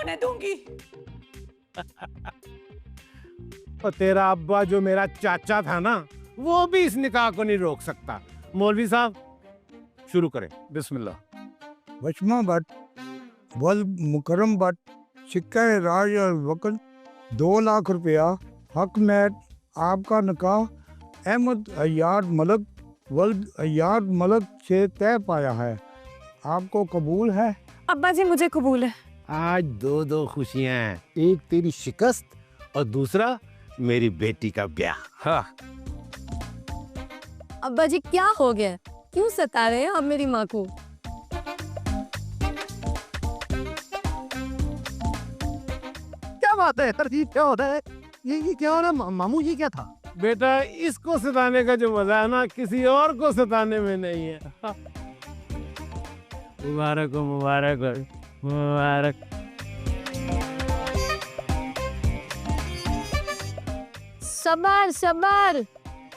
होने दूंगी। और तेरा अब्बा जो मेरा चाचा था ना, वो भी इस निकाह को नहीं रोक सकता। मौलवी साहब शुरू करें, बिस्मिल्लाह। वचमा बट वल मुकरम बट सिक्का राज और वक़्त 2 लाख रुपया हक में आपका निकाह अहमद अय्यार मलक वल्द अय्यार मलक से तय पाया है। आपको कबूल है? अब्बा जी मुझे कबूल है। आज दो दो खुशियां हैं, एक तेरी शिकस्त और दूसरा मेरी बेटी का ब्याह। हाँ। अब्बा जी क्या हो गया, क्यों सता रहे हैं आप मेरी माँ को? क्या बात है, तरजीब क्या होता है? ये क्या हो रहा है? मामू ये क्या था? बेटा इसको सताने का जो मजा है ना, किसी और को सताने में नहीं है। हाँ। मुबारक हो, मुबारक हो, मुबारक। सबर सबर